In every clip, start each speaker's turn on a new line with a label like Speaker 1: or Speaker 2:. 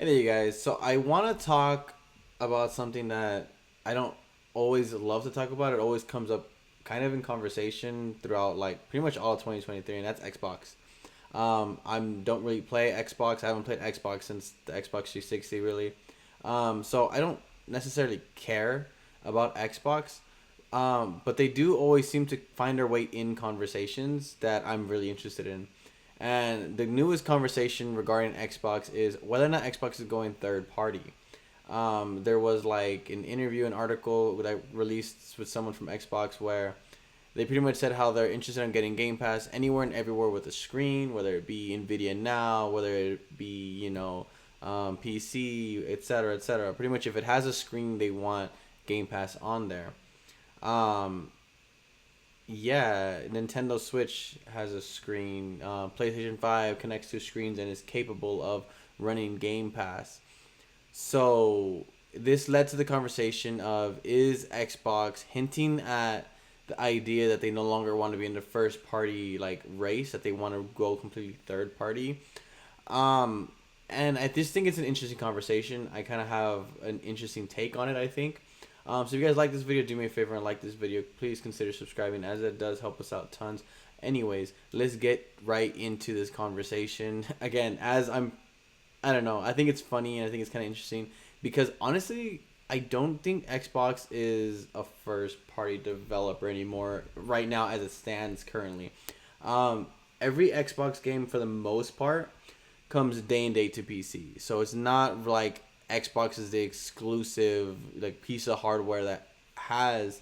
Speaker 1: Hey there, you guys. So I want to talk about something that I don't always love to talk about. It always comes up kind of in conversation throughout like pretty much all of 2023, and that's Xbox. I don't really play Xbox. I haven't played Xbox since the Xbox 360, really. So I don't necessarily care about Xbox. But they do always seem to find their way in conversations that I'm really interested in. And the newest conversation regarding Xbox is whether or not Xbox is going third party. There was like an interview, an article that I released with someone from Xbox where they pretty much said how they're interested in getting Game Pass anywhere and everywhere with a screen, whether it be Nvidia Now, whether it be PC, etc., etc. Pretty much, if it has a screen, they want Game Pass on there. Um, yeah, Nintendo Switch has a screen. PlayStation 5 connects to screens and is capable of running Game Pass. So this led to the conversation of, is Xbox hinting at the idea that they no longer want to be in the first party like race, that they want to go completely third party. Um, and I just think it's an interesting conversation. I kind of have an interesting take on it, I think. So if you guys like this video, do me a favor and like this video. Please consider subscribing, as it does help us out tons. Anyways, let's get right into this conversation. Again, I don't know. I think it's funny and I think it's kind of interesting because honestly, I don't think Xbox is a first party developer anymore right now as it stands currently. Um, every Xbox game for the most part comes day and date to PC. So it's not like Xbox is the exclusive like piece of hardware that has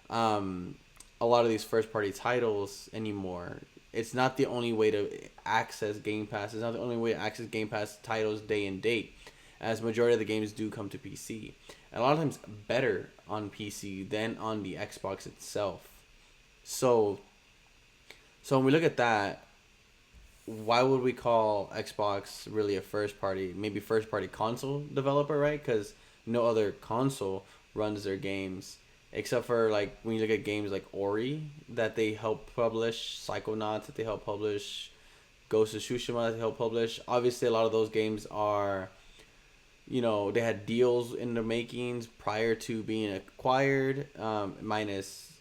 Speaker 1: um, a lot of these first party titles anymore. It's not the only way to access Game Pass. It's not the only way to access Game Pass titles day and date, as majority of the games do come to PC. And a lot of times better on PC than on the Xbox itself. So so when we look at that, why would we call Xbox really a first party, maybe first party console developer, right? Because no other console runs their games except for like when you look at games like Ori that they help publish, Psychonauts that they help publish, Ghost of Tsushima that they help publish. Obviously, a lot of those games are, they had deals in the makings prior to being acquired, um, minus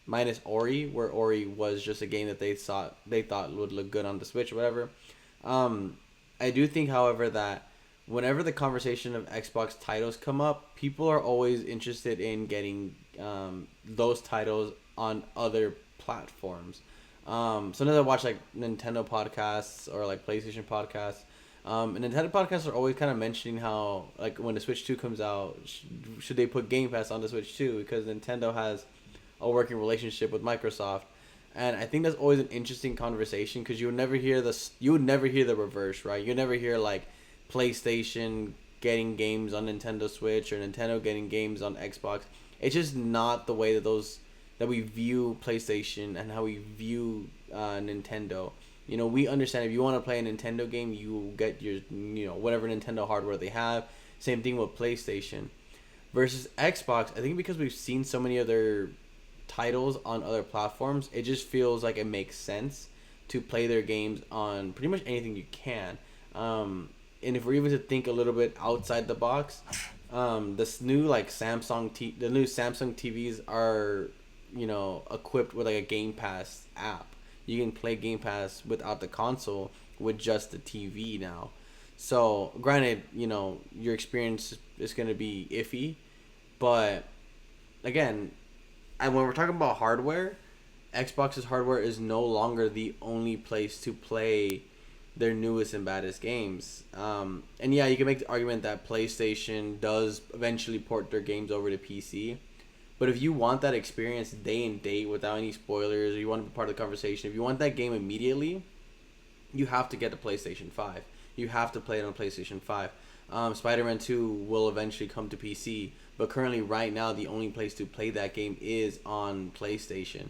Speaker 1: minus Ori, where Ori was just a game that they thought would look good on the Switch or whatever. Um, I do think, however, that whenever the conversation of Xbox titles come up, people are always interested in getting those titles on other platforms. Sometimes I watch like Nintendo podcasts or like PlayStation podcasts. And Nintendo podcasts are always kind of mentioning how, like, when the Switch 2 comes out, should they put Game Pass on the Switch 2? Because Nintendo has a working relationship with Microsoft, and I think that's always an interesting conversation because you would never hear the reverse, right? You never hear like PlayStation getting games on Nintendo Switch or Nintendo getting games on Xbox. It's just not the way that we view PlayStation and how we view Nintendo. We understand if you want to play a Nintendo game, you get your whatever Nintendo hardware they have. Same thing with PlayStation versus Xbox. I think because we've seen so many other titles on other platforms, it just feels like it makes sense to play their games on pretty much anything you can. And if we're even to think a little bit outside the box, this new like the new Samsung TVs are, equipped with like a Game Pass app. You can play Game Pass without the console with just the TV now. So granted, your experience is gonna be iffy, but again, and when we're talking about hardware, Xbox's hardware is no longer the only place to play their newest and baddest games. And yeah, you can make the argument that PlayStation does eventually port their games over to PC. But if you want that experience day and date without any spoilers, or you want to be part of the conversation, if you want that game immediately, you have to get the PlayStation 5. You have to play it on PlayStation 5. Spider-Man 2 will eventually come to PC, but currently, right now, the only place to play that game is on PlayStation.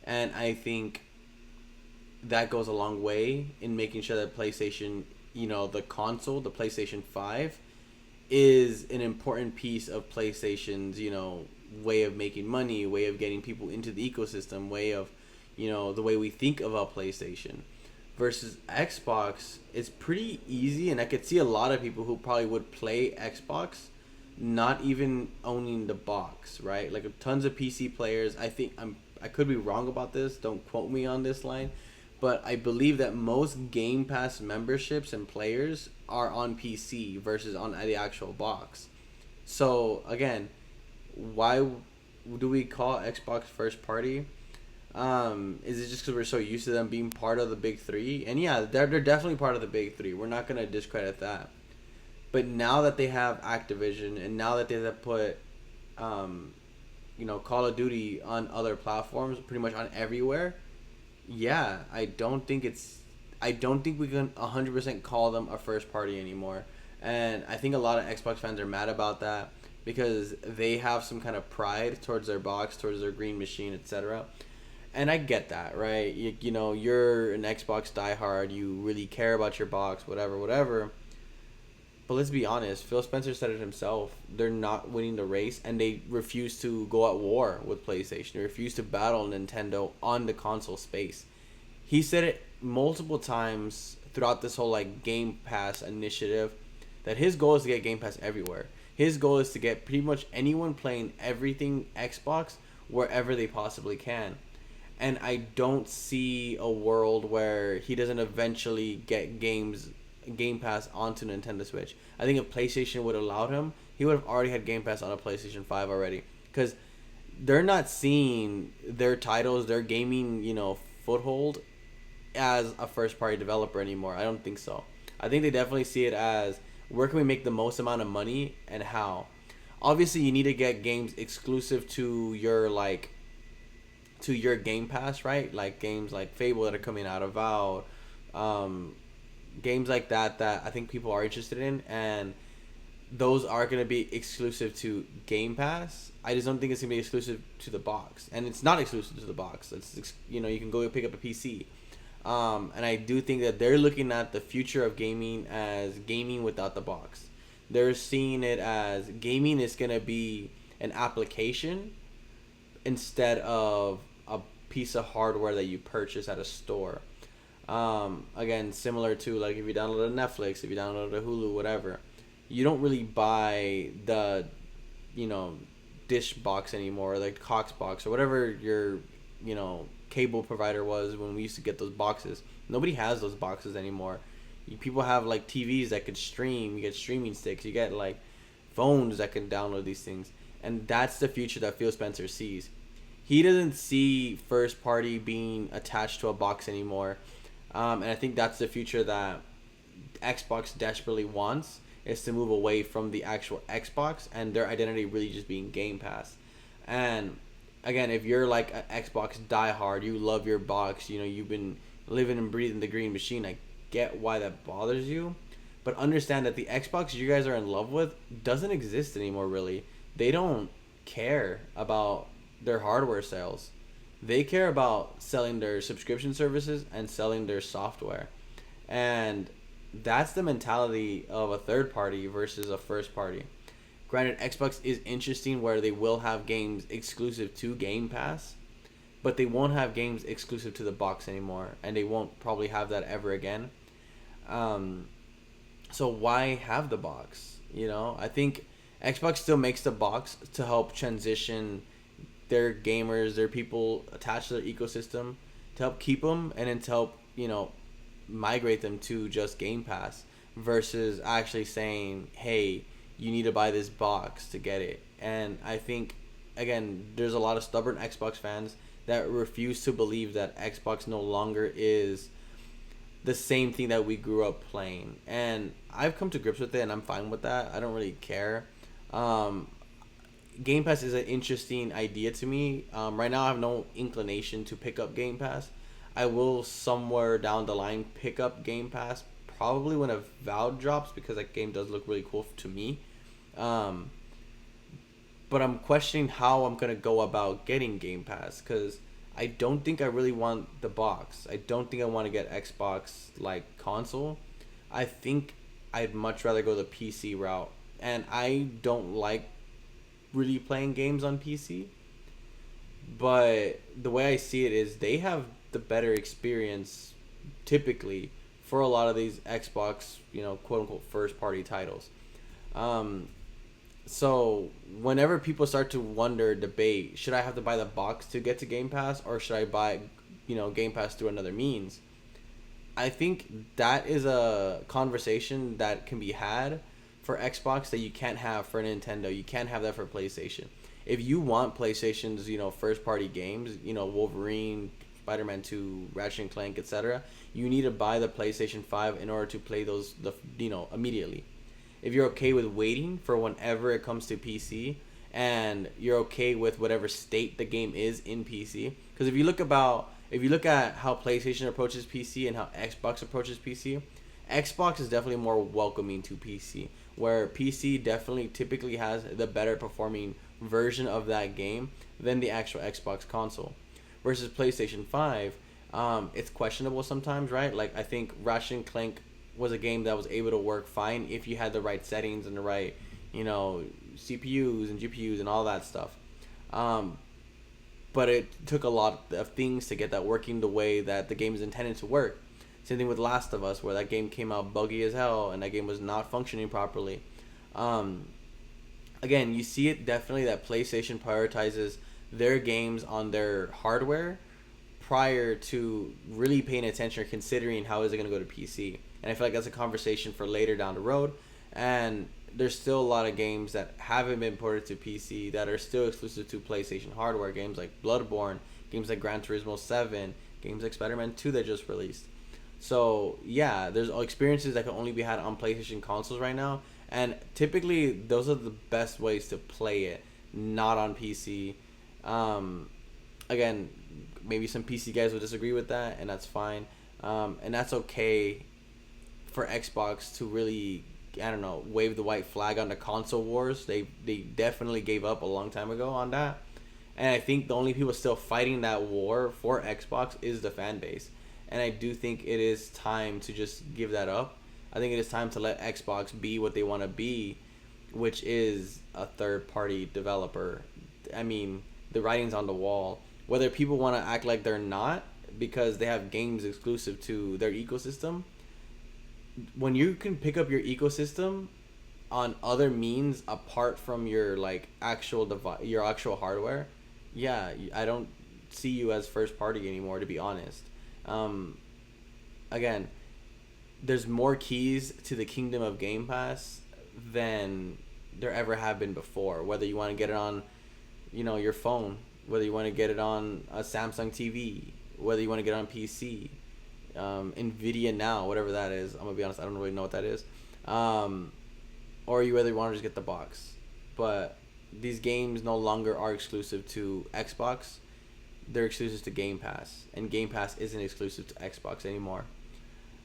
Speaker 1: And I think that goes a long way in making sure that PlayStation, the console, the PlayStation 5, is an important piece of PlayStation's, way of making money, way of getting people into the ecosystem, way of, the way we think about PlayStation versus Xbox, it's pretty easy, and I could see a lot of people who probably would play Xbox, not even owning the box, right? Like tons of PC players. I could be wrong about this. Don't quote me on this line, but I believe that most Game Pass memberships and players are on PC versus on the actual box. So again, why do we call Xbox first party? Is it just because we're so used to them being part of the big three? And yeah, they're definitely part of the big three. We're not gonna discredit that. But now that they have Activision, and now that they have put, um, Call of Duty on other platforms, pretty much on everywhere. Yeah, I don't think we can 100% call them a first party anymore. And I think a lot of Xbox fans are mad about that because they have some kind of pride towards their box, towards their green machine, etc. And I get that, right? You're an Xbox diehard. You really care about your box, whatever, whatever. But let's be honest. Phil Spencer said it himself. They're not winning the race, and they refuse to go at war with PlayStation. They refuse to battle Nintendo on the console space. He said it multiple times throughout this whole like Game Pass initiative that his goal is to get Game Pass everywhere. His goal is to get pretty much anyone playing everything Xbox wherever they possibly can. And I don't see a world where he doesn't eventually get Game Pass onto Nintendo Switch. I think if PlayStation would allow him, he would have already had Game Pass on a PlayStation 5 already. Because they're not seeing their titles, their gaming, foothold as a first party developer anymore. I don't think so. I think they definitely see it as where can we make the most amount of money and how. Obviously, you need to get games exclusive to your Game Pass, right? Like games like Fable that are coming out of Valve, games like that I think people are interested in, and those are going to be exclusive to Game Pass. I just don't think it's going to be exclusive to the box, and it's not exclusive to the box. You can go pick up a PC, and I do think that they're looking at the future of gaming as gaming without the box. They're seeing it as gaming is going to be an application instead of a piece of hardware that you purchase at a store. Again, similar to like if you download a Netflix, if you download a Hulu, whatever, you don't really buy the, dish box anymore, or like Cox box or whatever your, cable provider was when we used to get those boxes. Nobody has those boxes anymore. People have like TVs that could stream. You get streaming sticks. You get like phones that can download these things, and that's the future that Phil Spencer sees. He doesn't see first party being attached to a box anymore. And I think that's the future that Xbox desperately wants, is to move away from the actual Xbox and their identity really just being Game Pass. And again, if you're like an Xbox diehard, you love your box, you've been living and breathing the green machine, I get why that bothers you. But understand that the Xbox you guys are in love with doesn't exist anymore, really. They don't care about their hardware sales. They care about selling their subscription services and selling their software. And that's the mentality of a third party versus a first party. Granted, Xbox is interesting where they will have games exclusive to Game Pass, but they won't have games exclusive to the box anymore, and they won't probably have that ever again. So why have the box? I think Xbox still makes the box to help transition their gamers, their people attached to their ecosystem, to help keep them, and then to help migrate them to just Game Pass versus actually saying, hey, you need to buy this box to get it. And I think, again, there's a lot of stubborn Xbox fans that refuse to believe that Xbox no longer is the same thing that we grew up playing. And I've come to grips with it, and I'm fine with that. I don't really care. Game Pass is an interesting idea to me. Right now, I have no inclination to pick up Game Pass. I will somewhere down the line pick up Game Pass, probably when Avowed drops, because that game does look really cool to me. But I'm questioning how I'm going to go about getting Game Pass, because I don't think I really want the box. I don't think I want to get Xbox like console. I think I'd much rather go the PC route. And I don't like really playing games on PC. But the way I see it is they have the better experience typically for a lot of these Xbox, quote unquote first party titles. Um, so whenever people start to wonder, debate, should I have to buy the box to get to Game Pass, or should I buy, Game Pass through another means? I think that is a conversation that can be had for Xbox that you can't have for Nintendo. You can't have that for PlayStation. If you want PlayStation's, first party games, Wolverine, Spider-Man 2, Ratchet and Clank, etc., you need to buy the PlayStation 5 in order to play those immediately. If you're okay with waiting for whenever it comes to PC, and you're okay with whatever state the game is in PC, because if you look at how PlayStation approaches PC and how Xbox approaches PC, Xbox is definitely more welcoming to PC, where PC definitely typically has the better performing version of that game than the actual Xbox console. Versus PlayStation 5, it's questionable sometimes, right? Like, I think Ratchet and Clank was a game that was able to work fine if you had the right settings and the right, CPUs and GPUs and all that stuff. But it took a lot of things to get that working the way that the game is intended to work. Same thing with Last of Us, where that game came out buggy as hell and that game was not functioning properly. Again, you see it definitely that PlayStation prioritizes their games on their hardware prior to really paying attention or considering how is it going to go to PC. And I feel like that's a conversation for later down the road. And there's still a lot of games that haven't been ported to PC that are still exclusive to PlayStation hardware. Games like Bloodborne, games like Gran Turismo 7, games like Spider-Man 2 that just released. So, yeah, there's experiences that can only be had on PlayStation consoles right now. And typically, those are the best ways to play it, not on PC. Again, maybe some PC guys will disagree with that, and that's fine. And that's okay for Xbox to really, I don't know, wave the white flag on the console wars. They definitely gave up a long time ago on that. And I think the only people still fighting that war for Xbox is the fan base. And I do think it is time to just give that up. I think it is time to let Xbox be what they want to be, which is a third-party developer. I mean, the writing's on the wall. Whether people want to act like they're not because they have games exclusive to their ecosystem, when you can pick up your ecosystem on other means apart from your your actual hardware, yeah, I don't see you as first party anymore, to be honest. Again, there's more keys to the kingdom of Game Pass than there ever have been before. Whether you want to get it on, your phone, whether you want to get it on a Samsung TV, whether you want to get it on PC, Nvidia Now, whatever that is. I'm gonna be honest, I don't really know what that is. Or you whether you want to just get the box. But these games no longer are exclusive to Xbox. They're exclusive to Game Pass, and Game Pass isn't exclusive to Xbox anymore.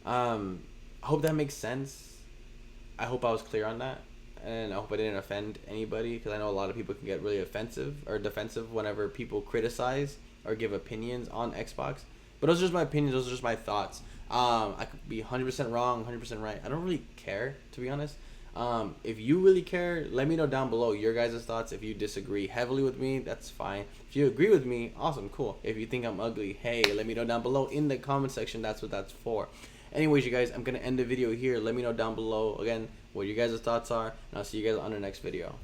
Speaker 1: I hope that makes sense. I hope I was clear on that, and I hope I didn't offend anybody, because I know a lot of people can get really offensive or defensive whenever people criticize or give opinions on Xbox. But those are just my opinions. Those are just my thoughts. I could be 100% wrong, 100% right. I don't really care, to be honest. If you really care, let me know down below your guys' thoughts. If you disagree heavily with me, that's fine. If you agree with me, awesome, cool. If you think I'm ugly, hey, let me know down below in the comment section. That's what that's for. Anyways, you guys, I'm going to end the video here. Let me know down below, again, what your guys' thoughts are, and I'll see you guys on the next video.